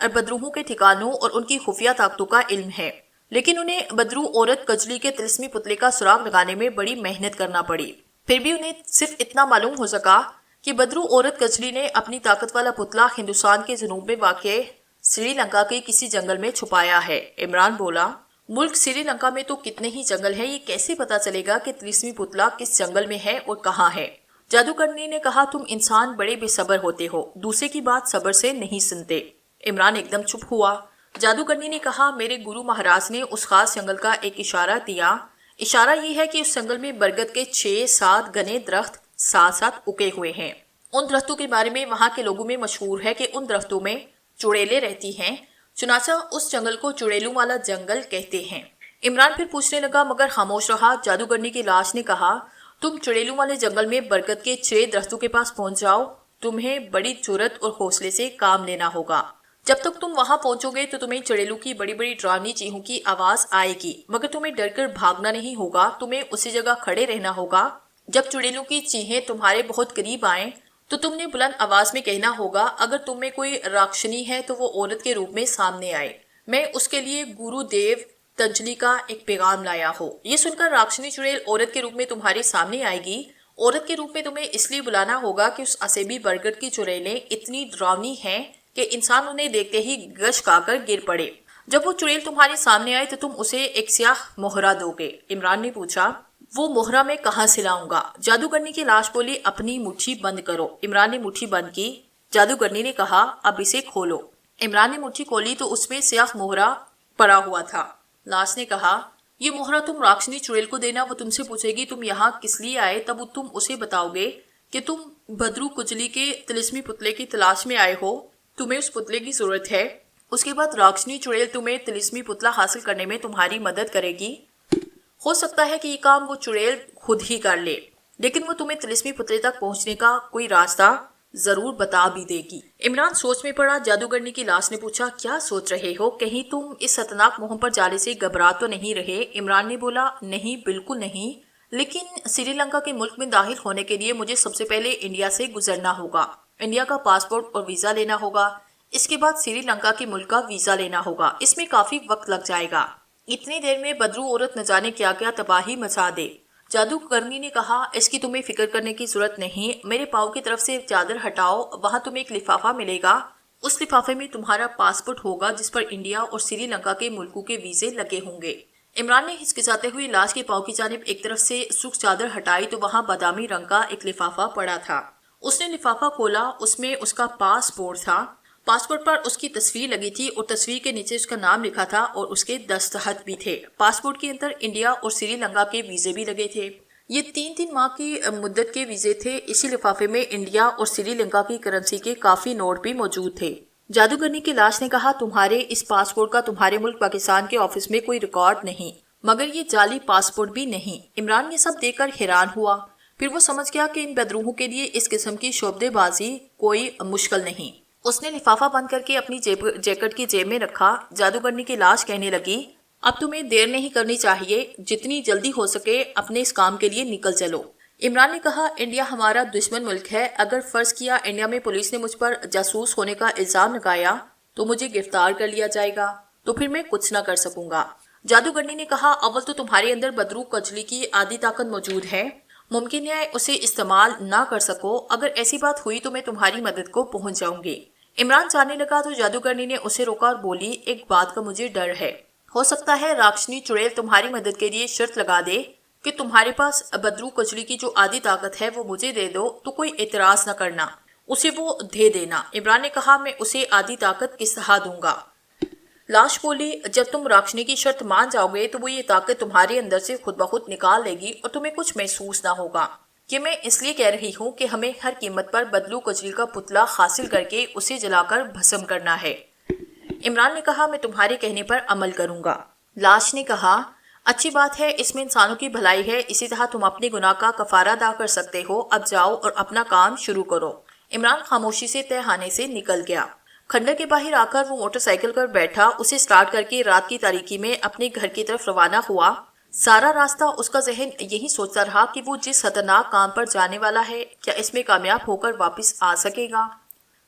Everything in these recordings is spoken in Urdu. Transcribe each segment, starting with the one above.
اور بدروحوں کے ٹھکانوں اور ان کی خفیہ طاقتوں کا علم ہے، لیکن انہیں بدروح عورت کجلی کے طلسمی پتلے کا سراغ لگانے میں بڑی محنت کرنا پڑی۔ پھر بھی انہیں صرف اتنا معلوم ہو سکا کہ بدروح عورت کجلی نے اپنی طاقت والا پتلا ہندوستان کے جنوب میں واقع سری لنکا کے کسی جنگل میں چھپایا ہے۔ عمران بولا، ملک سری لنکا میں تو کتنے ہی جنگل ہیں، یہ کیسے پتا چلے گا کہ طلسمی پتلا کس جنگل میں ہے اور کہاں ہے؟ جادوگرنی نے کہا، تم انسان بڑے بے صبر ہوتے ہو، دوسرے کی بات صبر سے نہیں سنتے۔ عمران ایک دم چپ ہوا۔ جادوگرنی نے کہا، میرے گرو مہاراج نے اس خاص جنگل کا ایک اشارہ دیا۔ اشارہ یہ ہے کہ اس جنگل میں برگد کے 6-7 گنے درخت ساتھ ساتھ اگے ہوئے ہیں۔ ان درختوں کے بارے میں وہاں کے لوگوں میں مشہور ہے کہ ان درختوں میں چڑیلیں رہتی ہیں، چنانچہ اس جنگل کو چڑیلوں والا جنگل کہتے ہیں۔ عمران پھر پوچھنے لگا مگر خاموش رہا۔ جادوگرنی کی لاش نے کہا، تم چڑیلوں والے جنگل میں برگد کے 6 درختوں کے پاس پہنچ جاؤ، تمہیں بڑی جرأت اور حوصلے سے کام لینا ہوگا۔ جب تک تم وہاں پہنچو گے تو تمہیں چڑیلوں کی بڑی بڑی ڈراؤنی چیخوں کی آواز آئے گی، مگر تمہیں ڈر کر بھاگنا نہیں ہوگا، تمہیں اسی جگہ کھڑے رہنا ہوگا۔ جب چڑیلوں کی چیخیں تمہارے بہت قریب آئیں تو تم نے بلند آواز میں کہنا ہوگا، اگر تم میں کوئی راکشنی ہے تو وہ عورت کے روپ میں سامنے آئے، میں اس کے لیے گرو دیو تنجلی کا ایک پیغام لایا ہو۔ یہ سن کر راکشنی چڑیل عورت کے روپ میں تمہارے سامنے آئے گی۔ عورت کے روپ میں تمہیں اس لیے بلانا ہوگا کہ اس اسیبی برگد کی چڑیلیں اتنی ڈراؤنی ہیں کہ انسان انہیں دیکھتے ہی گش کھا کر گر پڑے۔ جب وہ چڑیل تمہارے سامنے آئے تو تم اسے ایک سیاہ مہرہ دو گے۔ عمران نے پوچھا، وہ مہرہ میں کہاں سے لاؤں گا؟ جادوگرنی کی لاش بولی، اپنی مٹھی بند کرو۔ عمران نے مٹھی بند کی۔ جادوگرنی نے کہا، اب اسے کھولو۔ عمران نے مٹھی کھولی تو اس میں سیاہ مہرہ پڑا ہوا تھا۔ لاش نے کہا، یہ مہرہ تم راکشنی چڑیل کو دینا، وہ تم سے پوچھے گی تم یہاں کس لیے آئے، تب تم اسے بتاؤ گے کہ تم بدروح کجلی کے طلسمی پتلے کی تلاش میں آئے ہو، تمہیں اس پتلے کی ضرورت ہے۔ اس کے بعد راکشنی چڑیل تمہیں طلسمی پتلا حاصل کرنے میں تمہاری مدد کرے گی۔ ہو سکتا ہے کہ یہ کام وہ چڑیل خود ہی کر لے، لیکن وہ تمہیں طلسمی پتلے تک پہنچنے کا کوئی راستہ ضرور بتا بھی دے گی۔ عمران سوچ میں پڑا۔ جادوگرنی کی لاش نے پوچھا، کیا سوچ رہے ہو؟ کہیں تم اس خطرناک مہم پر جانے سے گھبرا تو نہیں رہے؟ عمران نے بولا، نہیں، بالکل نہیں، لیکن سری لنکا کے ملک میں داخل ہونے کے لیے مجھے سب سے پہلے انڈیا سے گزرنا ہوگا، انڈیا کا پاسپورٹ اور ویزا لینا ہوگا، اس کے بعد سری لنکا کے ملک کا ویزا لینا ہوگا، اس میں کافی وقت لگ جائے گا، اتنی دیر میں بدروح عورت نہ جانے کیا کیا تباہی مچا دے۔ جادوگرنی نے کہا، اس کی تمہیں فکر کرنے کی ضرورت نہیں، میرے پاؤں کی طرف سے چادر ہٹاؤ، وہاں تمہیں ایک لفافہ ملے گا، اس لفافے میں تمہارا پاسپورٹ ہوگا جس پر انڈیا اور سری لنکا کے ملکوں کے ویزے لگے ہوں گے۔ عمران نے ہچکچاتے ہوئے لاش کے پاؤں کی جانب ایک طرف سے سرخ چادر ہٹائی تو وہاں بادامی رنگ کا ایک لفافہ پڑا تھا۔ اس نے لفافہ کھولا، اس میں اس کا پاسپورٹ تھا۔ پاسپورٹ پر اس کی تصویر لگی تھی اور تصویر کے نیچے اس کا نام لکھا تھا اور اس کے دستخط بھی تھے۔ پاسپورٹ کے اندر انڈیا اور سری لنکا کے ویزے بھی لگے تھے۔ یہ 3 ماہ کی مدت کے ویزے تھے۔ اسی لفافے میں انڈیا اور سری لنکا کی کرنسی کے کافی نوٹ بھی موجود تھے۔ جادوگرنی کی لاش نے کہا، تمہارے اس پاسپورٹ کا تمہارے ملک پاکستان کے آفس میں کوئی ریکارڈ نہیں، مگر یہ جعلی پاسپورٹ بھی نہیں۔ عمران یہ سب دیکھ کر حیران ہوا۔ پھر وہ سمجھ گیا کہ ان بدروحوں کے لیے اس قسم کی شعبدے بازی کوئی مشکل نہیں۔ اس نے لفافہ بند کر کے اپنی جیکٹ کی جیب میں رکھا۔ جادوگرنی کی لاش کہنے لگی، اب تمہیں دیر نہیں کرنی چاہیے، جتنی جلدی ہو سکے اپنے اس کام کے لیے نکل چلو۔ عمران نے کہا، انڈیا ہمارا دشمن ملک ہے، اگر فرض کیا انڈیا میں پولیس نے مجھ پر جاسوس ہونے کا الزام لگایا تو مجھے گرفتار کر لیا جائے گا، تو پھر میں کچھ نہ کر سکوں گا۔ جادوگرنی نے کہا، اول تو تمہارے اندر بدروح کجلی کی آدھی طاقت موجود ہے، ممکن ہے اسے استعمال نہ کر سکو، اگر ایسی بات ہوئی تو میں تمہاری مدد کو پہنچ جاؤں گی۔ عمران جانے لگا تو جادوگرنی نے اسے روکا اور بولی، ایک بات کا مجھے ڈر ہے، ہو سکتا ہے راکشنی چڑیل تمہاری مدد کے لیے شرط لگا دے کہ تمہارے پاس بدروح کجلی کی جو آدھی طاقت ہے وہ مجھے دے دو، تو کوئی اعتراض نہ کرنا، اسے وہ دے دینا۔ عمران نے کہا، میں اسے آدھی طاقت کس طرح دوں گا؟ لاش بولی، جب تم راکشنی کی شرط مان جاؤ گے تو وہ یہ طاقت تمہارے اندر سے خود بخود نکال لے گی اور تمہیں کچھ محسوس نہ ہوگا۔ یہ میں اس لیے کہہ رہی ہوں کہ ہمیں ہر قیمت پر بدروح کجلی کا پتلا حاصل کر کے اسے جلا کر بھسم کرنا ہے۔ عمران نے کہا، میں تمہارے کہنے پر عمل کروں گا۔ لاش نے کہا، اچھی بات ہے، اس میں انسانوں کی بھلائی ہے، اسی طرح تم اپنے گناہ کا کفارہ ادا کر سکتے ہو، اب جاؤ اور اپنا کام شروع کرو۔ عمران خاموشی سے تہخانے سے نکل گیا۔ کھنڈر کے باہر آ کر وہ موٹر سائیکل پر بیٹھا، اسے سٹارٹ کر کے رات کی تاریکی میں اپنے گھر کی طرف روانہ ہوا۔ سارا راستہ اس کا ذہن یہی سوچتا رہا کہ وہ جس خطرناک کام پر جانے والا ہے، کیا اس میں کامیاب ہو کر واپس آ سکے گا؟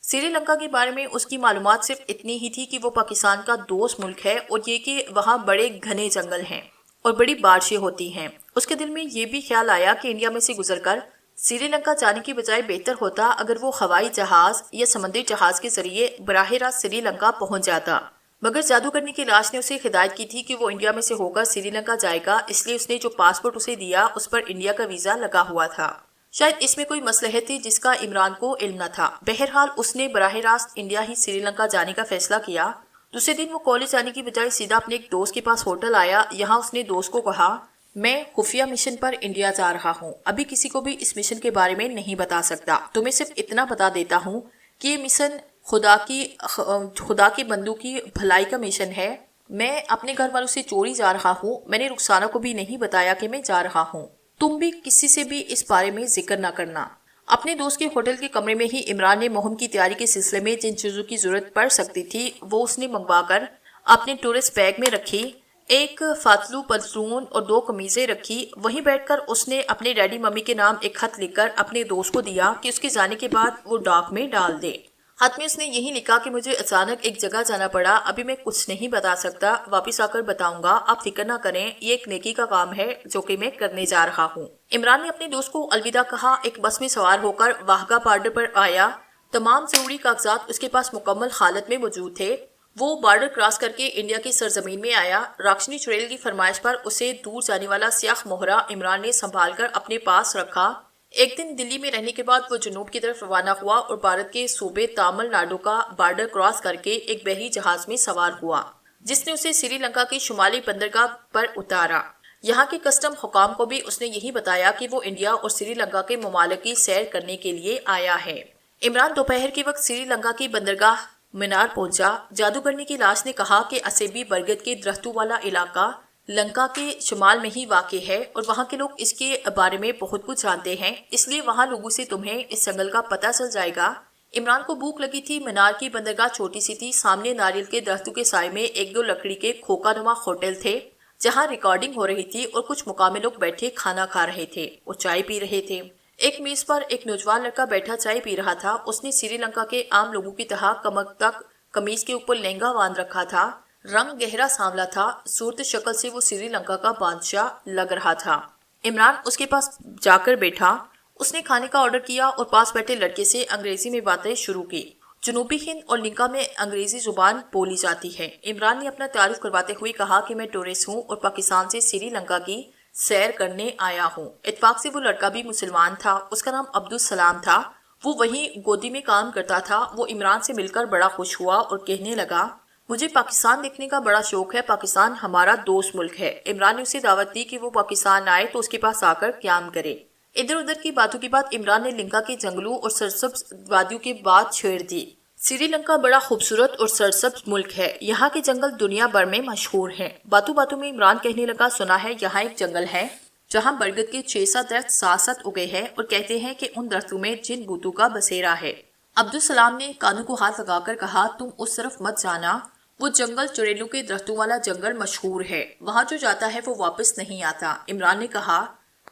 سری لنکا کے بارے میں اس کی معلومات صرف اتنی ہی تھی کہ وہ پاکستان کا دوست ملک ہے اور یہ کہ وہاں بڑے گھنے جنگل ہیں اور بڑی بارشیں ہوتی ہیں۔ اس کے دل میں یہ بھی خیال آیا کہ انڈیا میں سے گزر کر سری لنکا جانے کی بجائے بہتر ہوتا اگر وہ ہوائی جہاز یا سمندری جہاز کے ذریعے براہ راست سری لنکا پہنچ جاتا، مگر جادوگرنی کی لاش نے اسے ہدایت کی تھی کہ وہ انڈیا میں سے ہو کر سری لنکا جائے گا، اس لیے اس نے جو پاسپورٹ اسے دیا اس پر انڈیا کا ویزا لگا ہوا تھا۔ شاید اس میں کوئی مصلحت تھی جس کا عمران کو علم نہ تھا۔ بہرحال اس نے براہ راست انڈیا ہی سری لنکا جانے کا فیصلہ کیا۔ دوسرے دن وہ کالج جانے کی بجائے سیدھا اپنے ایک دوست کے پاس ہوٹل آیا۔ یہاں اس نے دوست کو کہا، میں خفیہ مشن پر انڈیا جا رہا ہوں، ابھی کسی کو بھی اس مشن کے بارے میں نہیں بتا سکتا، تمہیں صرف اتنا بتا دیتا ہوں کہ یہ مشن خدا کے بندوں کی بھلائی کا مشن ہے۔ میں اپنے گھر والوں سے چوری جا رہا ہوں، میں نے رخسانہ کو بھی نہیں بتایا کہ میں جا رہا ہوں، تم بھی کسی سے بھی اس بارے میں ذکر نہ کرنا۔ اپنے دوست کے ہوٹل کے کمرے میں ہی عمران نے مہم کی تیاری کے سلسلے میں جن چیزوں کی ضرورت پڑ سکتی تھی وہ اس نے منگوا کر اپنے ٹورسٹ بیگ میں رکھی۔ ایک فاتلو پتلون اور 2 قمیضیں رکھی۔ وہیں بیٹھ کر اس نے اپنے ڈیڈی ممی کے نام ایک خط لکھ کر اپنے دوست کو دیا کہ اس کے جانے کے بعد وہ ڈاک میں ڈال دے۔ خط میں اس نے یہی لکھا کہ مجھے اچانک ایک جگہ جانا پڑا، ابھی میں کچھ نہیں بتا سکتا، واپس آ کر بتاؤں گا، آپ فکر نہ کریں، یہ ایک نیکی کا کام ہے جو کہ میں کرنے جا رہا ہوں۔ عمران نے اپنے دوست کو الوداع کہا، ایک بس میں سوار ہو کر واہگہ بارڈر پر آیا۔ تمام ضروری کاغذات اس کے پاس مکمل حالت میں موجود تھے۔ وہ بارڈر کراس کر کے انڈیا کی سرزمین میں آیا۔ راکشنی چڑیل کی فرمائش پر اسے دور جانے والا سیاہ مہرہ عمران نے سنبھال کر اپنے پاس رکھا۔ ایک دن دلی میں رہنے کے بعد وہ جنوب کی طرف روانہ ہوا اور بھارت کے صوبے تامل ناڈو کا بارڈر کراس کر کے ایک بحری جہاز میں سوار ہوا جس نے اسے سری لنکا کی شمالی بندرگاہ پر اتارا۔ یہاں کے کسٹم حکام کو بھی اس نے یہی بتایا کہ وہ انڈیا اور سری لنکا کے ممالک کی سیر کرنے کے لیے آیا ہے۔ عمران دوپہر کے وقت سری لنکا کی بندرگاہ منار پہنچا۔ جادوگرنی کی لاش نے کہا کہ اسیبی برگد کے درختوں والا علاقہ لنکا کے شمال میں ہی واقع ہے اور وہاں کے لوگ اس کے بارے میں بہت کچھ جانتے ہیں، اس لیے وہاں لوگوں سے تمہیں اس جنگل کا پتہ چل جائے گا۔ عمران کو بھوک لگی تھی۔ منار کی بندرگاہ چھوٹی سی تھی۔ سامنے ناریل کے درختوں کے سائے میں 1-2 لکڑی کے کھوکا نما ہوٹل تھے جہاں ریکارڈنگ ہو رہی تھی اور کچھ مقامی لوگ بیٹھے کھانا کھا رہے تھے اور چائے پی رہے تھے۔ ایک میز پر ایک نوجوان لڑکا بیٹھا چائے پی رہا تھا۔ اس نے سری لنکا کے عام لوگوں کی طرح کمر تک قمیض کے اوپر لہنگا باندھ رکھا تھا۔ رنگ گہرا سانولا تھا۔ صورت شکل سے وہ سری لنکا کا بادشاہ لگ رہا تھا۔ عمران اس کے پاس جا کر بیٹھا۔ اس نے کھانے کا آرڈر کیا اور پاس بیٹھے لڑکے سے انگریزی میں باتیں شروع کی۔ جنوبی ہند اور لنکا میں انگریزی زبان بولی جاتی ہے۔ عمران نے اپنا تعارف کرواتے ہوئے کہا کہ میں ٹورسٹ ہوں اور پاکستان سے سری لنکا کی سیر کرنے آیا ہوں۔ اتفاق سے وہ لڑکا بھی مسلمان تھا۔ اس کا نام عبدالسلام تھا۔ وہ وہیں گودی میں کام کرتا تھا۔ وہ عمران سے مل کر بڑا خوش ہوا اور کہنے لگا، مجھے پاکستان دیکھنے کا بڑا شوق ہے، پاکستان ہمارا دوست ملک ہے۔ عمران نے اسے دعوت دی کہ وہ پاکستان آئے تو اس کے پاس آ کر قیام کرے۔ ادھر ادھر کی باتوں کے بعد عمران نے لنکا کے جنگلوں اور سرسبز وادیوں کی بات چھیڑ دی۔ سری لنکا بڑا خوبصورت اور سرسبز ملک ہے۔ یہاں کے جنگل دنیا بھر میں مشہور ہیں۔ باتوں باتوں میں عمران کہنے لگا، سنا ہے یہاں ایک جنگل ہے جہاں برگد کے 6-7 درخت ساتھ اگے ہیں اور کہتے ہیں کہ ان درختوں میں جن بوتوں کا بسیرا ہے۔ عبدالسلام نے کانوں کو ہاتھ لگا کر کہا، تم اس طرف مت جانا، وہ جنگل چڑیلوں کے درختوں والا جنگل مشہور ہے، وہاں جو جاتا ہے وہ واپس نہیں آتا۔ عمران نے کہا،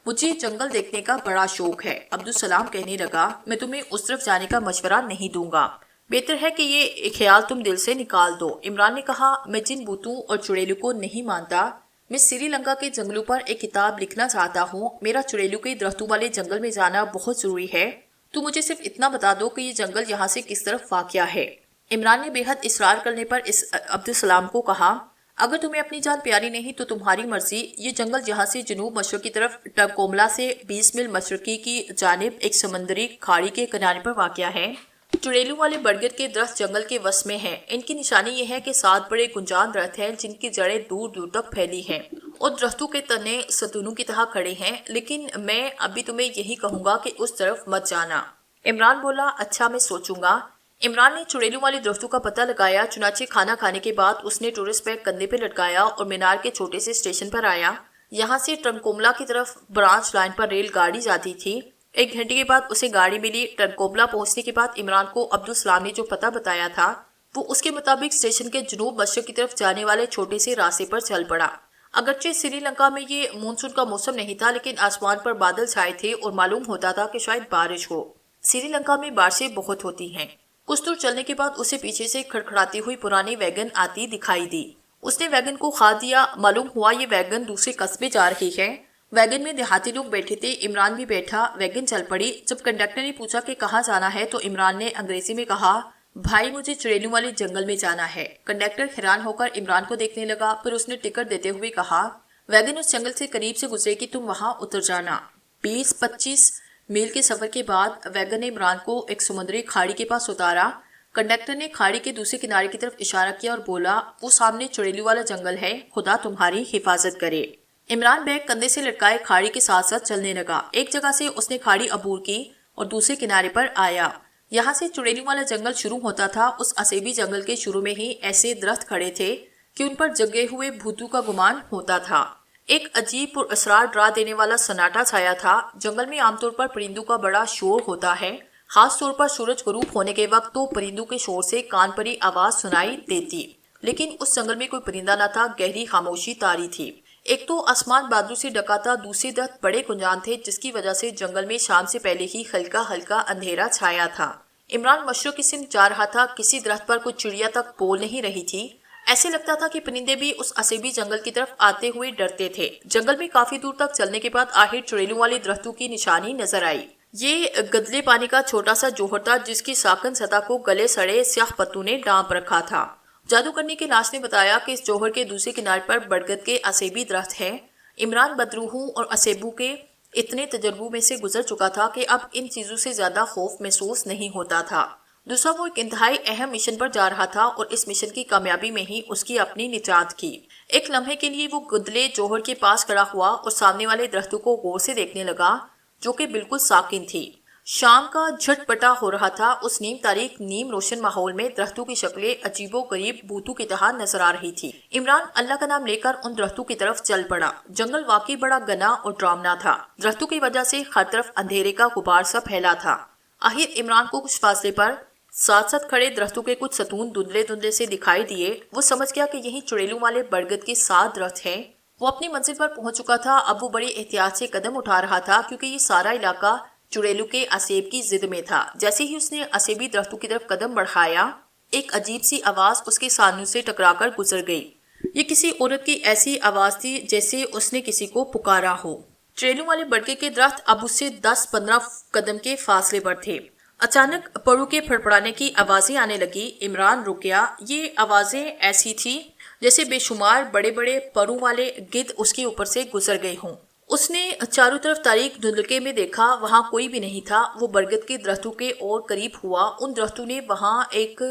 مجھے جنگل دیکھنے کا بڑا شوق ہے۔ عبدالسلام کہنے لگا، میں تمہیں اس طرف جانے کا مشورہ نہیں دوں گا، بہتر ہے کہ یہ خیال تم دل سے نکال دو۔ عمران نے کہا، میں جن بوتوں اور چڑیلوں کو نہیں مانتا، میں سری لنکا کے جنگلوں پر ایک کتاب لکھنا چاہتا ہوں۔ میرا چڑیلوں کے درختوں والے جنگل میں جانا بہت ضروری ہے۔ تو مجھے صرف اتنا بتا دو کہ یہ جنگل یہاں سے کس طرف واقع ہے۔ عمران نے بے حد اصرار کرنے پر عبدالسلام کو کہا، اگر تمہیں اپنی جان پیاری نہیں تو تمہاری مرضی، یہ جنگل یہاں سے جنوب مشرق کی طرف ٹرکوملا سے 20 میل مشرقی کی جانب ایک سمندری کھاڑی کے کنارے پر واقع ہے۔ چڑیلوں والے برگد کے درخت جنگل کے وسط میں ہیں۔ ان کی نشانی یہ ہے کہ 7 بڑے گنجان درخت ہیں جن کی جڑیں دور دور تک پھیلی ہیں اور درختوں کے تنے ستونوں کی طرح کھڑے ہیں، لیکن میں ابھی تمہیں یہی کہوں گا کہ اس طرف مت جانا۔ عمران بولا، اچھا میں سوچوں گا۔ عمران نے چڑیلوں والے درختوں کا پتہ لگایا۔ چنانچہ کھانا کھانے کے بعد اس نے ٹورسٹ بیگ کندھے پہ لٹکایا اور مینار کے چھوٹے سے اسٹیشن پر آیا۔ یہاں سے ٹرنکوملا کی طرف برانچ لائن پر ریل گاڑی جاتی تھی۔ 1 گھنٹے کے بعد اسے گاڑی ملی۔ ٹرنکوملا پہنچنے کے بعد عمران کو عبدالسلام نے جو پتہ بتایا تھا وہ اس کے مطابق اسٹیشن کے جنوب مشرق کی طرف جانے والے چھوٹے سے راستے پر چل پڑا۔ اگرچہ سری لنکا میں یہ مونسون کا موسم نہیں تھا، لیکن آسمان پر بادل چھائے تھے اور معلوم ہوتا تھا کہ شاید بارش ہو۔ سری لنکا میں بارشیں بہت ہوتی ہیں۔ کچھ دور چلنے کے بعد اسے پیچھے سے کھڑکھڑاتی ہوئی پرانی ویگن آتی دکھائی دی۔ اس نے ویگن کو کھا دیا۔ معلوم ہوا یہ ویگن دوسرے قصبے جا رہی ہے۔ ویگن میں دیہاتی لوگ بیٹھے تھے، عمران بھی بیٹھا۔ ویگن چل پڑی۔ جب کنڈکٹر نے پوچھا کہ کہاں جانا ہے تو عمران نے انگریزی میں کہا، بھائی مجھے چڑیلوں والے جنگل میں جانا ہے۔ کنڈکٹر حیران ہو کر عمران کو دیکھنے لگا، پھر اس نے ٹکٹ دیتے ہوئے کہا، ویگن اس جنگل سے قریب سے گزرے گی، تم وہاں اتر جانا۔ 20-25 میل کے سفر کے بعد ویگن نے عمران کو ایک سمندری کھاڑی کے پاس اتارا۔ کنڈکٹر نے کھاڑی کے دوسرے کنارے کی طرف اشارہ کیا اور بولا، وہ سامنے چڑیلوں والا جنگل ہے، خدا تمہاری حفاظت کرے۔ عمران بیگ کندھے سے لٹکائے کھاڑی کے ساتھ ساتھ چلنے لگا۔ ایک جگہ سے اس نے کھاڑی عبور کی اور دوسرے کنارے پر آیا۔ یہاں سے چڑیلوں والا جنگل شروع ہوتا تھا۔ اس اسیبی جنگل کے شروع میں ہی ایسے درخت کھڑے تھے کہ ان پر جگے ہوئے بھوتوں کا گمان ہوتا تھا۔ ایک عجیب پر اسرار ڈرا دینے والا سناٹا چھایا تھا۔ جنگل میں عام طور پر پرندوں کا بڑا شور ہوتا ہے، خاص طور پر سورج غروب ہونے کے وقت تو پرندوں کے شور سے کان پری آواز سنائی دیتی، لیکن اس جنگل میں کوئی پرندہ نہ تھا۔ گہری خاموشی طاری تھی۔ ایک تو آسمان بادلوں سے ڈھکا تھا، دوسری درخت بڑے گنجان تھے جس کی وجہ سے جنگل میں شام سے پہلے ہی ہلکا ہلکا اندھیرا چھایا تھا۔ عمران مشرق کی سمت جا رہا تھا۔ کسی درخت پر کوئی چڑیا تک بول نہیں رہی تھی۔ ایسے لگتا تھا کہ پرندے بھی اس اسیبی جنگل کی طرف آتے ہوئے ڈرتے تھے۔ جنگل میں کافی دور تک چلنے کے بعد آخر چڑیلوں والے درختوں کی نشانی نظر آئی۔ یہ گدلے پانی کا چھوٹا سا جوہر تھا جس کی ساکن سطح کو گلے سڑے سیاہ پتوں نے ڈانپ رکھا تھا۔ جادوگرنی کے لاش نے بتایا کہ اس جوہر کے دوسرے کنارے پر برگد کے اسیبی درخت ہیں۔ عمران بدروحوں اور اسیبوں کے اتنے تجربوں میں سے گزر چکا تھا کہ اب ان چیزوں سے زیادہ خوف محسوس نہیں ہوتا تھا۔ دوسرا، وہ ایک انتہائی اہم مشن پر جا رہا تھا اور اس مشن کی کامیابی میں ہی اس کی اپنی نجات کی۔ ایک لمحے کے لیے وہ گدلے جوہر کے پاس کھڑا ہوا اور سامنے والے درختوں کو غور سے دیکھنے لگا جو کہ بالکل ساکن تھی۔ شام کا جھٹ پٹا ہو رہا تھا۔ اس نیم تاریک نیم روشن ماحول میں درختوں کی شکلیں عجیب و غریب بھوتوں کی طرح نظر آ رہی تھی۔ عمران اللہ کا نام لے کر ان درختوں کی طرف چل پڑا۔ جنگل واقعی بڑا گنا اور ڈراونا تھا۔ درختوں کی وجہ سے ہر طرف اندھیرے کا غبار سا پھیلا تھا۔ آخر عمران کو کچھ فاصلے پر ساتھ ساتھ کھڑے درختوں کے کچھ ستون دھندلے دھندلے سے دکھائی دیے۔ وہ سمجھ گیا کہ یہی چڑیلوں والے برگد کے 7 درخت ہیں۔ وہ اپنی منزل پر پہنچ چکا تھا۔ اب وہ بڑی احتیاط سے قدم اٹھا رہا تھا کیونکہ یہ سارا علاقہ چڑیلوں کے اسیب کی ضد میں تھا۔ جیسے ہی اس نے اسیبی درختوں کی طرف قدم بڑھایا، ایک عجیب سی آواز اس کے سامنے سے ٹکرا کر گزر گئی۔ یہ کسی عورت کی ایسی آواز تھی جیسے اس نے کسی کو پکارا ہو۔ چڑیلوں والے برگد کے درخت اب اس سے 10-15 قدم کے فاصلے پر تھے۔ اچانک پروں کے پھڑپڑانے کی آوازیں آنے لگی۔ عمران رک گیا۔ یہ آوازیں ایسی تھی جیسے بے شمار بڑے بڑے پروں والے گدھ اس کے اوپر سے گزر گئے ہوں۔ اس نے چاروں طرف تاریک دھندلکے میں دیکھا، وہاں کوئی بھی نہیں تھا۔ وہ برگد کے درختوں کے اور قریب ہوا۔ ان درختوں نے وہاں ایک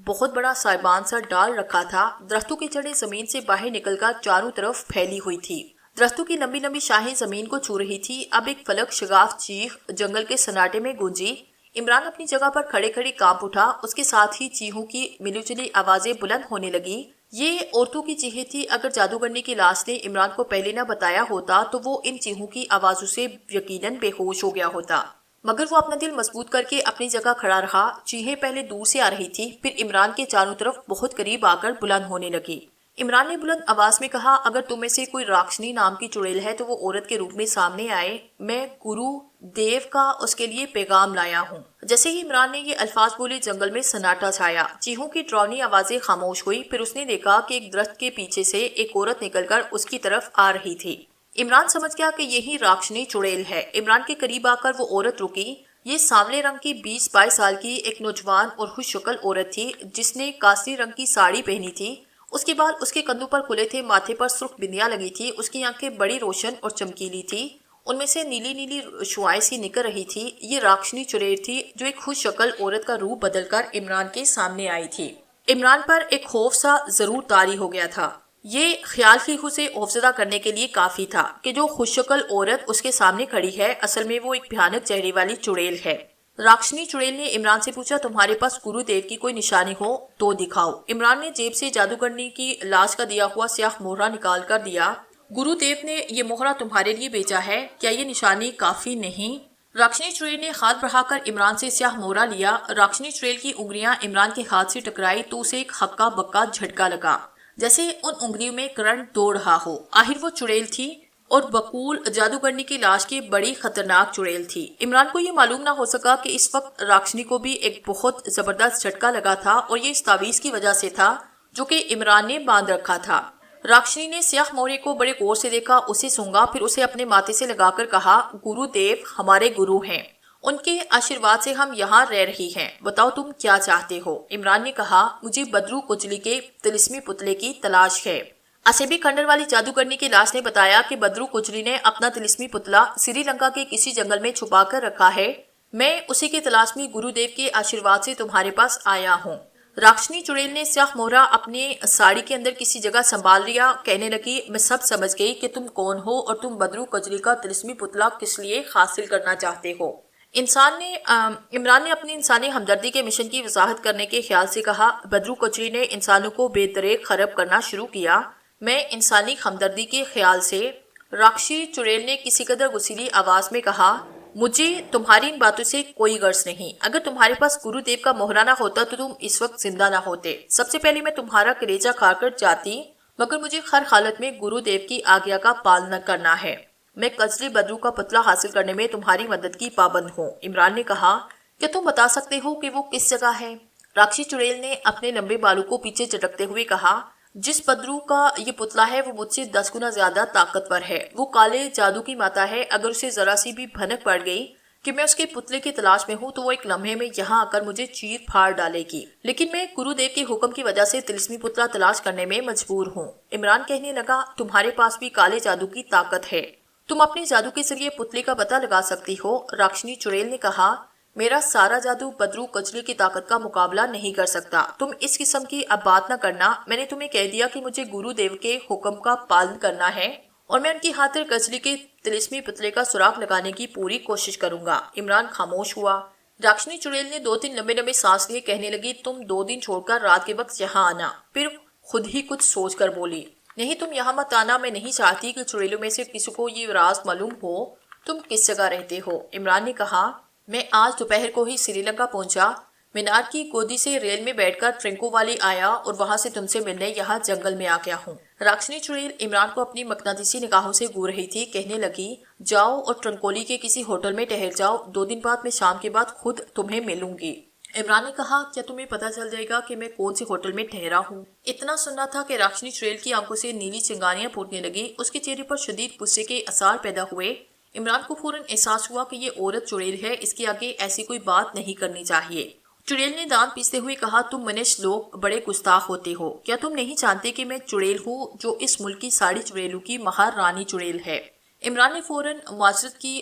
بہت بڑا سائبان سا ڈال رکھا تھا۔ درختوں کی جڑیں زمین سے باہر نکل کر چاروں طرف پھیلی ہوئی تھی۔ درختوں کی لمبی لمبی شاخیں زمین کو چھو رہی تھی۔ اب ایک فلک شگاف چیخ جنگل کے سناٹے میں گونجی۔ عمران اپنی جگہ پر کھڑے کھڑے کانپ اٹھا۔ اس کے ساتھ ہی چیخوں کی ملی جلی آوازیں بلند ہونے لگی۔ یہ عورتوں کی چیخیں تھی۔ اگر جادوگرنی کی لاش نے عمران کو پہلے نہ بتایا ہوتا تو وہ ان چیخوں کی آوازوں سے یقیناً بے ہوش ہو گیا ہوتا، مگر وہ اپنا دل مضبوط کر کے اپنی جگہ کھڑا رہا۔ چیخیں پہلے دور سے آ رہی تھی، پھر عمران کے چاروں طرف بہت قریب آ کر بلند ہونے لگی۔ عمران نے بلند آواز میں کہا، اگر تم میں سے کوئی راکشنی نام کی چڑیل ہے تو وہ عورت کے روپ میں سامنے آئے۔ میں گرو دیو کا اس کے لیے پیغام لایا ہوں۔ جیسے ہی عمران نے یہ الفاظ بولے، جنگل میں سناٹا چھایا۔ چیخوں کی ڈراؤنی آوازیں خاموش ہوئی۔ پھر اس نے دیکھا کہ ایک درخت کے پیچھے سے ایک عورت نکل کر اس کی طرف آ رہی تھی۔ عمران سمجھ گیا کہ یہی راکشنی چڑیل ہے۔ عمران کے قریب آ کر وہ عورت رکی۔ یہ سانولے رنگ کی 20-22 سال کی ایک نوجوان اور خوش شکل عورت تھی جس نے کاسنی رنگ کی ساڑی پہنی تھی۔ اس کے بال اس کے کندھوں پر کھلے تھے، ماتھے پر سرخ بندیاں لگی تھی۔ اس کی آنکھیں بڑی روشن اور چمکیلی تھی، ان میں سے نیلی نیلی شعاعیں سی نکل رہی تھی۔ یہ راکشنی چڑیل تھی جو ایک خوش شکل عورت کا روپ بدل کر عمران کے سامنے آئی تھی۔ عمران پر ایک خوف سا ضرور طاری ہو گیا تھا۔ یہ خیال ہی اسے خوفزدہ کرنے کے لیے کافی تھا کہ جو خوش شکل عورت اس کے سامنے کھڑی ہے اصل میں وہ ایک بھیانک چہرے والی چڑیل ہے۔ راکشنی چڑیل نے عمران سے پوچھا، تمہارے پاس گرو دیو کی کوئی نشانی ہو تو دکھاؤ۔ عمران نے جیب سے جادوگرنی کی لاش کا دیا ہوا سیاہ مہرہ نکال کر دیا۔ گرو دیو نے یہ مہرہ تمہارے لیے بھیجا ہے، کیا یہ نشانی کافی نہیں؟ راکشنی چڑیل نے ہاتھ بڑھا کر عمران سے سیاہ مہرہ لیا۔ راکشنی چڑیل کی انگلیاں عمران کے ہاتھ سے ٹکرائی تو اسے ایک ہکا بکا جھٹکا لگا، جیسے ان انگلیوں میں کرنٹ دوڑ رہا ہو۔ آخر وہ چڑیل تھی۔ اور بقول جادوگرنی کی لاش کی بڑی خطرناک چڑیل تھی۔ عمران کو یہ معلوم نہ ہو سکا کہ اس وقت راکشنی کو بھی ایک بہت زبردست جھٹکا لگا تھا اور یہ اس تعویذ کی وجہ سے تھا جو کہ عمران نے باندھ رکھا تھا۔ راکشنی نے سیاہ مورے کو بڑے غور سے دیکھا، اسے سونگا، پھر اسے اپنے ماتھے سے لگا کر کہا، گرو دیو ہمارے گرو ہیں، ان کے آشیرواد سے ہم یہاں رہ رہی ہیں، بتاؤ تم کیا چاہتے ہو؟ عمران نے کہا، مجھے بدرو کچلی کے طلسمی پتلے کی تلاش ہے۔ اسیبی کھنڈر والی جادوگرنی کی لاش نے بتایا کہ بدرو کچلی نے اپنا طلسمی پتلا سری لنکا کے کسی جنگل میں چھپا کر رکھا ہے، میں اسی کی تلاش میں گرو دیو کے آشیرواد سے تمہارے پاس آیا ہوں۔ راکشنی چڑیل نے سیاہ مورا اپنے ساڑی کے اندر کسی جگہ سنبھال لیا، کہنے لگی، میں سب سمجھ گئی کہ تم کون ہو اور تم بدرو کچلی کا طلسمی پتلا کس لیے حاصل کرنا چاہتے ہو۔ عمران نے اپنی انسانی ہمدردی کے مشن کی وضاحت کرنے کے خیال سے کہا، بدرو کچلی نے انسانوں کو بے دریغ خراب کرنا شروع کیا، میں انسانی ہمدردی کے خیال سے۔ راکشی چڑیل نے کسی قدر غصیلی آواز میں کہا، مجھے تمہاری ان باتوں سے کوئی غرض نہیں، اگر تمہارے پاس گرو دیو کا مہرہ نہ ہوتا تو تم اس وقت زندہ نہ ہوتے، سب سے پہلے میں تمہارا کلیجہ کھا کر جاتی، مگر مجھے ہر حالت میں گرو دیو کی آگیا کا پالن کرنا ہے، میں کچلی بدرو کا پتلا حاصل کرنے میں تمہاری مدد کی پابند ہوں۔ عمران نے کہا، کیا تم بتا سکتے ہو کہ وہ کس جگہ ہے؟ راکشی چڑیل نے اپنے لمبے بالوں کو پیچھے چٹکتے ہوئے کہا، جس بدرو کا یہ پتلا ہے وہ مجھ سے 10 گنا زیادہ طاقتور ہے، وہ کالے جادو کی ماتا ہے، اگر اسے ذرا سی بھی بھنک پڑ گئی کہ میں اس کے پتلے کی تلاش میں ہوں تو وہ ایک لمحے میں یہاں آ کر مجھے چیر پھاڑ ڈالے گی، لیکن میں گرو دیو کے حکم کی وجہ سے طلسمی پتلا تلاش کرنے میں مجبور ہوں۔ عمران کہنے لگا، تمہارے پاس بھی کالے جادو کی طاقت ہے، تم اپنے جادو کے ذریعے پتلے کا پتہ لگا سکتی ہو۔ راکشنی چڑیل نے کہا، میرا سارا جادو بدرو کچلی کی طاقت کا مقابلہ نہیں کر سکتا، تم اس قسم کی اب بات نہ کرنا، میں نے تمہیں کہہ دیا کہ مجھے گرو دیو کے حکم کا پالن کرنا ہے اور میں ان کی خاطر کچلی کے طلسمی پتلے کا سراغ لگانے کی پوری کوشش کروں گا۔ عمران خاموش ہوا۔ راکشنی چڑیل نے 2-3 لمبے لمبے سانس لیے، کہنے لگی، تم 2 دن چھوڑ کر رات کے وقت یہاں آنا، پھر خود ہی کچھ سوچ کر بولی، نہیں تم یہاں مت آنا، میں نہیں چاہتی کہ چڑیلوں میں سے کسی کو یہ راز معلوم ہو تم کس جگہ رہتے ہو۔ عمران نے کہا، میں آج دوپہر کو ہی سری لنکا پہنچا، مینار کی گودی سے ریل میں بیٹھ کر ٹرنکو والی آیا اور وہاں سے تم سے ملنے یہاں جنگل میں آ گیا ہوں۔ راکشنی چڑیل عمران کو اپنی مقناطیسی نگاہوں سے گور رہی تھی، کہنے لگی، جاؤ اور ٹرنکولی کے کسی ہوٹل میں ٹہل جاؤ، 2 دن بعد میں شام کے بعد خود تمہیں ملوں گی۔ عمران نے کہا، کیا تمہیں پتہ چل جائے گا کہ میں کون سے ہوٹل میں ٹھہرا ہوں؟ اتنا سننا تھا کہ راکشنی چڑیل کی آنکھوں سے نیلی چنگاریاں پھوٹنے لگی، اس کے چہرے پر شدید غصے کے آثار پیدا ہوئے۔ عمران کو فوراً احساس ہوا کہ یہ عورت چڑیل ہے، اس کے آگے ایسی کوئی بات نہیں کرنی چاہیے۔ چڑیل نے دانت پیستے ہوئے کہا، تم منش لوگ بڑے گستاخ ہوتے ہو، کیا تم نہیں جانتے کہ میں چڑیل ہوں جو اس ملک کی ساری چڑیلوں کی مہار رانی چڑیل ہے؟ عمران نے فوراً معذرت کی،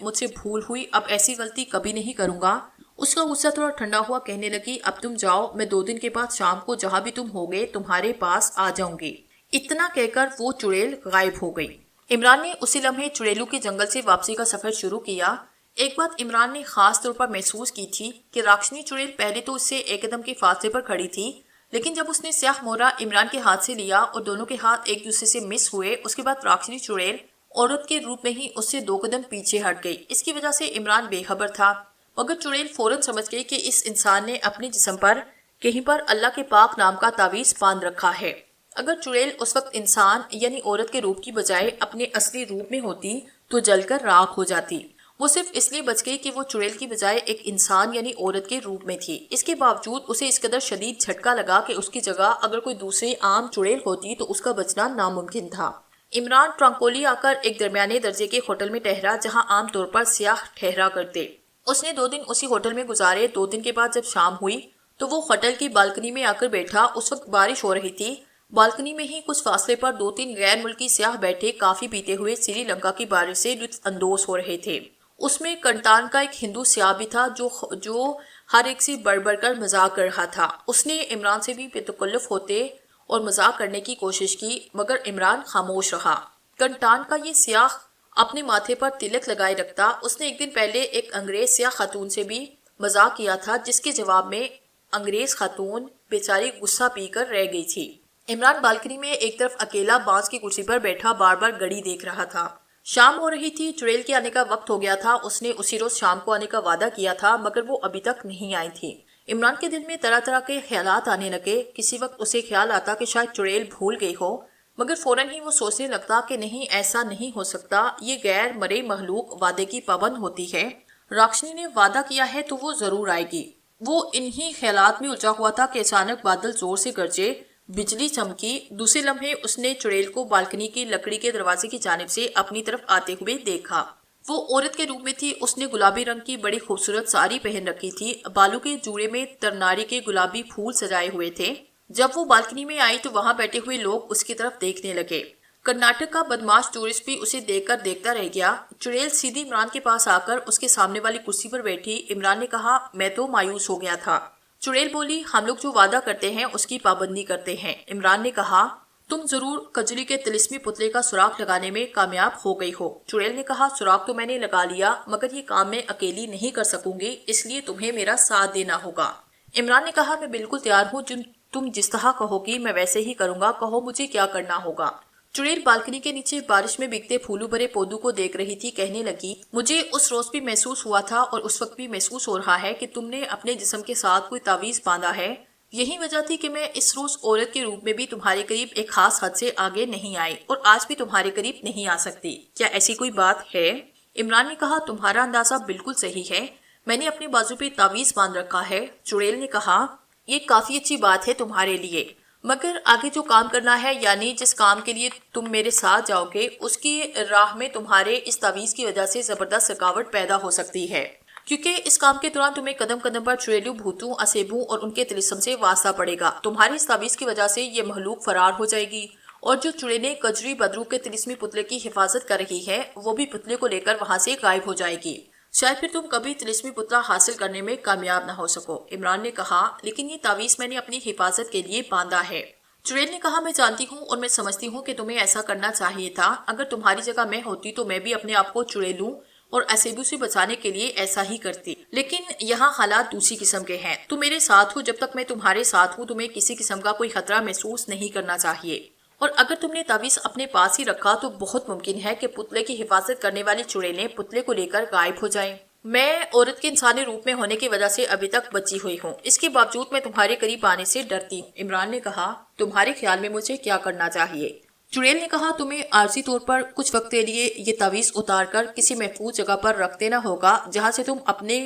مجھ سے بھول ہوئی، اب ایسی غلطی کبھی نہیں کروں گا۔ اس کا غصہ تھوڑا ٹھنڈا ہوا، کہنے لگی، اب تم جاؤ، میں 2 دن کے بعد شام کو جہاں بھی تم ہوگے تمہارے پاس آ جاؤں گی۔ اتنا کہہ کر وہ چڑیل غائب ہو گئی۔ عمران نے اسی لمحے چڑیلوں کے جنگل سے واپسی کا سفر شروع کیا۔ ایک بات عمران نے خاص طور پر محسوس کی تھی کہ راکشنی چڑیل پہلے تو اس سے ایک قدم کے فاصلے پر کھڑی تھی، لیکن جب اس نے سیاہ مورا عمران کے ہاتھ سے لیا اور دونوں کے ہاتھ ایک دوسرے سے مس ہوئے، اس کے بعد راکشنی چڑیل عورت کے روپ میں ہی اس سے 2 قدم پیچھے ہٹ گئی۔ اس کی وجہ سے عمران بے خبر تھا، مگر چڑیل فوراً سمجھ گئی کہ اس انسان نے اپنے جسم پر کہیں پر اللہ کے پاک نام کا تعویذ باندھ رکھا ہے۔ اگر چڑیل اس وقت انسان یعنی عورت کے روپ کی بجائے اپنے اصلی روپ میں ہوتی تو جل کر راکھ ہو جاتی۔ وہ صرف اس لیے بچ گئی کہ وہ چڑیل کی بجائے ایک انسان یعنی عورت کے روپ میں تھی۔ اس کے باوجود اسے اس قدر شدید جھٹکا لگا کہ اس کی جگہ اگر کوئی دوسری عام چڑیل ہوتی تو اس کا بچنا ناممکن تھا۔ عمران ٹرنکولی آ کر ایک درمیانے درجے کے ہوٹل میں ٹھہرا جہاں عام طور پر سیاح ٹھہرا کرتے۔ اس نے 2 دن اسی ہوٹل میں گزارے۔ 2 دن کے بعد جب شام ہوئی تو وہ ہوٹل کی بالکنی میں آ کر بیٹھا۔ اس وقت بارش ہو رہی تھی۔ بالکنی میں ہی کچھ فاصلے پر 2-3 غیر ملکی سیاح بیٹھے کافی پیتے ہوئے سری لنکا کی بارش سے لطف اندوز ہو رہے تھے۔ اس میں کنٹان کا ایک ہندو سیاح بھی تھا جو ہر ایک سے بڑھ بڑھ کر مذاق کر رہا تھا۔ اس نے عمران سے بھی بے تکلف ہوتے اور مذاق کرنے کی کوشش کی، مگر عمران خاموش رہا۔ کنٹان کا یہ سیاح اپنے ماتھے پر تلک لگائے رکھتا۔ اس نے ایک دن پہلے ایک انگریز سیاہ خاتون سے بھی مذاق کیا تھا، جس کے جواب میں انگریز خاتون بیچاری غصہ پی کر رہ گئی تھی۔ عمران بالکنی میں ایک طرف اکیلا بانس کی کرسی پر بیٹھا بار بار گھڑی دیکھ رہا تھا۔ شام ہو رہی تھی، چڑیل کے آنے کا وقت ہو گیا تھا۔ اس نے اسی روز شام کو آنے کا وعدہ کیا تھا، مگر وہ ابھی تک نہیں آئی تھی۔ عمران کے دل میں طرح طرح کے خیالات آنے لگے۔ کسی وقت اسے خیال آتا کہ شاید چڑیل بھول گئی ہو، مگر فوراً ہی وہ سوچنے لگتا کہ نہیں، ایسا نہیں ہو سکتا، یہ غیر مرئی مخلوق وعدے کی پابند ہوتی ہے۔ راکشنی نے وعدہ کیا ہے تو وہ ضرور آئے گی۔ وہ انہی خیالات میں الجھا ہوا تھا کہ اچانک بادل زور سے گرجے، بجلی چمکی۔ دوسرے لمحے اس نے چڑیل کو بالکنی کی لکڑی کے دروازے کی جانب سے اپنی طرف آتے ہوئے دیکھا۔ وہ عورت کے روپ میں تھی۔ اس نے گلابی رنگ کی بڑی خوبصورت ساری پہن رکھی تھی، بالوں کے جوڑے میں ترناری کے گلابی پھول سجائے ہوئے تھے۔ جب وہ بالکنی میں آئی تو وہاں بیٹھے ہوئے لوگ اس کی طرف دیکھنے لگے۔ کرناٹک کا بدماش ٹورسٹ بھی اسے دیکھ کر دیکھتا رہ گیا۔ چڑیل سیدھی عمران کے پاس آ کر اس کے سامنے والی کرسی پر بیٹھی۔ عمران نے کہا، میں تو مایوس ہو گیا تھا۔ چڑیل بولی، ہم لوگ جو وعدہ کرتے ہیں اس کی پابندی کرتے ہیں۔ عمران نے کہا، تم ضرور کجری کے طلسمی پتلے کا سراغ لگانے میں کامیاب ہو گئی ہو۔ چڑیل نے کہا، سراغ تو میں نے لگا لیا، مگر یہ کام میں اکیلی نہیں کر سکوں گی، اس لیے تمہیں میرا ساتھ دینا ہوگا۔ عمران نے کہا، میں بالکل تیار ہوں، تم جس طرح کہو گی میں ویسے ہی کروں گا، کہو مجھے کیا کرنا ہوگا۔ چڑیل بالکنی کے نیچے بارش میں بکتے پھولوں بھرے پودوں کو دیکھ رہی تھی، کہنے لگی، مجھے اس روز بھی محسوس ہوا تھا اور اس وقت بھی محسوس ہو رہا ہے کہ تم نے اپنے جسم کے ساتھ کوئی تعویذ باندھا ہے۔ یہی وجہ تھی کہ میں اس روز عورت کے روپ میں بھی تمہارے قریب ایک خاص حد سے آگے نہیں آئی اور آج بھی تمہارے قریب نہیں آ سکتی۔ کیا ایسی کوئی بات ہے؟ عمران نے کہا، تمہارا اندازہ بالکل صحیح ہے، میں نے اپنے بازو پہ تعویذ باندھ رکھا ہے۔ چڑیل نے کہا، یہ کافی اچھی بات ہے تمہارے لیے، مگر آگے جو کام کرنا ہے، یعنی جس کام کے لیے تم میرے ساتھ جاؤ گے، اس کی راہ میں تمہارے اس تعویذ کی وجہ سے زبردست رکاوٹ پیدا ہو سکتی ہے، کیونکہ اس کام کے دوران تمہیں قدم قدم پر چڑیلوں، بھوتوں، اسیبوں اور ان کے طلسم سے واسطہ پڑے گا۔ تمہاری اس تعویذ کی وجہ سے یہ مخلوق فرار ہو جائے گی، اور جو چڑیلیں کجری بدرو کے طلسمی پتلے کی حفاظت کر رہی ہے، وہ بھی پتلے کو لے کر وہاں سے غائب ہو جائے گی۔ شاید پھر تم کبھی طلسمی پتلا حاصل کرنے میں کامیاب نہ ہو سکو۔ عمران نے کہا، لیکن یہ تعویذ میں نے اپنی حفاظت کے لیے باندھا ہے۔ چڑیل نے کہا، میں جانتی ہوں اور میں سمجھتی ہوں کہ تمہیں ایسا کرنا چاہیے تھا۔ اگر تمہاری جگہ میں ہوتی تو میں بھی اپنے آپ کو چڑیلوں اور اسیبوں سے بچانے کے لیے ایسا ہی کرتی، لیکن یہاں حالات دوسری قسم کے ہیں۔ تم میرے ساتھ ہو، جب تک میں تمہارے ساتھ ہوں تمہیں کسی قسم کا کوئی خطرہ محسوس نہیں کرنا چاہیے، اور اگر تم نے تعویذ اپنے پاس ہی رکھا تو بہت ممکن ہے کہ پتلے کی حفاظت کرنے والی چڑیلیں پتلے کو لے کر غائب ہو جائیں۔ میں عورت کے انسانی روپ میں ہونے کی وجہ سے ابھی تک بچی ہوئی ہوں، اس کے باوجود میں تمہارے قریب آنے سے ڈرتی ہوں۔ عمران نے کہا، تمہارے خیال میں مجھے کیا کرنا چاہیے؟ چڑیل نے کہا، تمہیں عارضی طور پر کچھ وقت کے لیے یہ تعویذ اتار کر کسی محفوظ جگہ پر رکھ دینا ہوگا، جہاں سے تم اپنے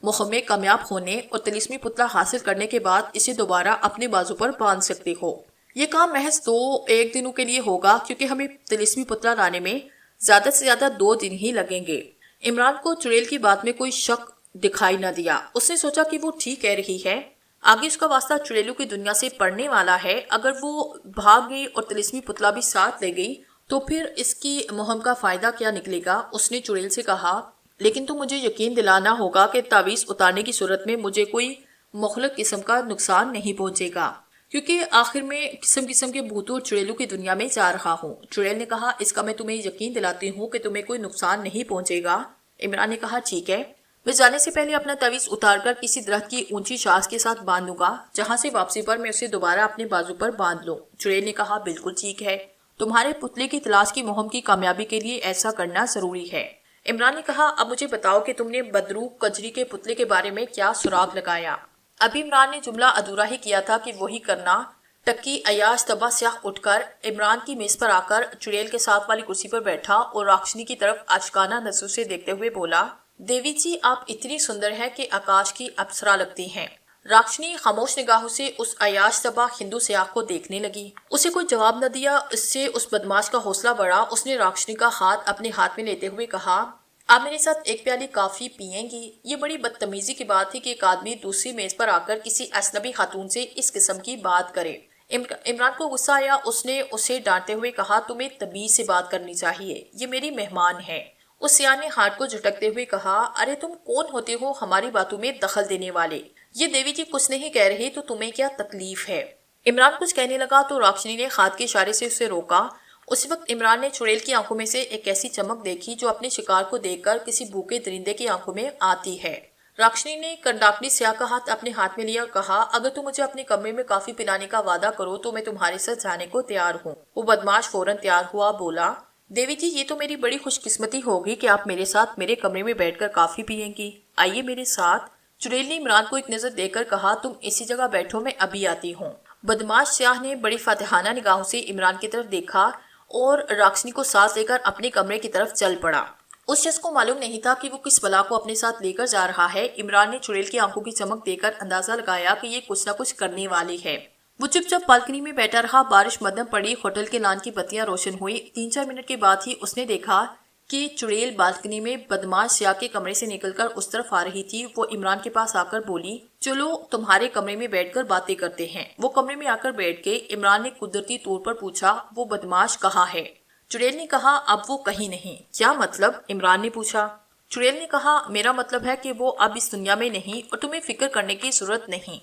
مہم میں کامیاب ہونے اور طلسمی پتلا حاصل کرنے کے بعد اسے دوبارہ اپنے بازو پر باندھ سکتے ہو۔ یہ کام محض 2-1 دنوں کے لیے ہوگا، کیونکہ ہمیں طلسمی پتلا لانے میں زیادہ سے زیادہ 2 دن ہی لگیں گے۔ عمران کو چڑیل کی بات میں کوئی شک دکھائی نہ دیا۔ اس نے سوچا کہ وہ ٹھیک کہہ رہی ہے، آگے اس کا واسطہ چڑیلوں کی دنیا سے پڑنے والا ہے۔ اگر وہ بھاگ گئی اور طلسمی پتلا بھی ساتھ لے گئی تو پھر اس کی مہم کا فائدہ کیا نکلے گا؟ اس نے چڑیل سے کہا، لیکن تم مجھے یقین دلانا ہوگا کہ تعویذ اتارنے کی صورت میں مجھے کوئی مخلق قسم کا نقصان نہیں پہنچے گا، کیونکہ آخر میں قسم قسم کے بھوتوں اور چڑیلوں کی دنیا میں جا رہا ہوں۔ چڑیل نے کہا، اس کا میں تمہیں یقین دلاتی ہوں کہ تمہیں کوئی نقصان نہیں پہنچے گا۔ عمران نے کہا، ٹھیک ہے، میں جانے سے پہلے اپنا تعویذ اتار کر کسی درخت کی اونچی شاخ کے ساتھ باندھ دوں گا، جہاں سے واپسی پر میں اسے دوبارہ اپنے بازو پر باندھ لوں۔ چڑیل نے کہا، بالکل ٹھیک ہے، تمہارے پتلے کی تلاش کی مہم کی کامیابی کے لیے ایسا کرنا ضروری ہے۔ عمران نے کہا، اب مجھے بتاؤ کہ تم نے بدرو کجری کے پتلے کے بارے میں کیا سراغ لگایا؟ ابھی عمران نے جملہ ادھورا ہی کیا تھا کہ وہی کرنا ٹکی عیاش تبا سیاہ اٹھ کر عمران کی میز پر آ کر چڑیل کے ساتھ والی کرسی پر بیٹھا اور راکشنی کی طرف عاشقانہ نظروں سے دیکھتے ہوئے بولا، دیوی جی، آپ اتنی سندر ہے کہ آکاش کی اپسرا لگتی ہیں۔ راکشنی خاموش نگاہوں سے اس عیاش تبا ہندو سیاح کو دیکھنے لگی۔ اسے کوئی جواب نہ دیا، اس سے اس بدماش کا حوصلہ بڑھا۔ اس نے راکشنی کا ہاتھ اپنے ہاتھ میں لیتے ہوئے کہا، آپ میرے ساتھ ایک پیالی کافی پئیں گی؟ یہ بڑی بدتمیزی کی بات تھی کہ ایک آدمی دوسری میز پر آ کر کسی اجنبی خاتون سے اس قسم کی بات کرے۔ عمران کو غصہ آیا۔ اس نے اسے ڈانٹتے ہوئے کہا، تمہیں تمیز سے بات کرنی چاہیے، یہ میری مہمان ہے۔ اس سیاح نے ہاتھ کو جھٹکتے ہوئے کہا، ارے تم کون ہوتے ہو ہماری باتوں میں دخل دینے والے؟ یہ دیوی جی کچھ نہیں کہہ رہی تو تمہیں کیا تکلیف ہے؟ عمران کچھ کہنے لگا تو راکشنی نے ہاتھ کے اشارے سے اسے روکا۔ اس وقت عمران نے چڑیل کی آنکھوں میں سے ایک ایسی چمک دیکھی جو اپنے شکار کو دیکھ کر کسی بھوکے درندے کی آنکھوں میں آتی ہے۔ راکشنی نے کنڈاکنی سیاہ کا ہاتھ اپنے ہاتھ میں لیا اور کہا، اگر تم مجھے اپنے کمرے میں کافی پلانے کا وعدہ کرو تو میں تمہارے ساتھ جانے کو تیار ہوں۔ وہ بدماش فوراً تیار ہوا، بولا، دیوی جی، یہ تو میری بڑی خوش قسمتی ہوگی کہ آپ میرے ساتھ میرے کمرے میں بیٹھ کر کافی پئیں گی، آئیے میرے ساتھ۔ چڑیل نے عمران کو ایک نظر دے کر کہا، تم اسی جگہ بیٹھو، میں ابھی آتی ہوں۔ بدماش سیاہ نے بڑی فاتحانہ نگاہوں سے عمران کی طرف دیکھا اور راکشنی کو ساتھ لے کر اپنے کمرے کی طرف چل پڑا۔ اس شخص کو معلوم نہیں تھا کہ وہ کس بلا کو اپنے ساتھ لے کر جا رہا ہے۔ عمران نے چڑیل کی آنکھوں کی چمک دے کر اندازہ لگایا کہ یہ کچھ نہ کچھ کرنے والی ہے۔ وہ چپ چپ بالکنی میں بیٹھا رہا۔ بارش مدھم پڑی، ہوٹل کے لان کی بتیاں روشن ہوئی۔ 3-4 منٹ کے بعد ہی اس نے دیکھا کہ چڑیل بالکنی میں بدماش سیاہ کے کمرے سے نکل کر اس طرف آ رہی تھی۔ وہ عمران کے پاس آ کر بولی، چلو تمہارے کمرے میں بیٹھ کر باتیں کرتے ہیں۔ وہ کمرے میں آ کر بیٹھ گئے۔ عمران نے قدرتی طور پر پوچھا، وہ بدماش کہاں ہے؟ چڑیل نے کہا، اب وہ کہیں نہیں۔ کیا مطلب؟ عمران نے پوچھا۔ چڑیل نے کہا، میرا مطلب ہے کہ وہ اب اس دنیا میں نہیں اور تمہیں فکر کرنے کی ضرورت نہیں۔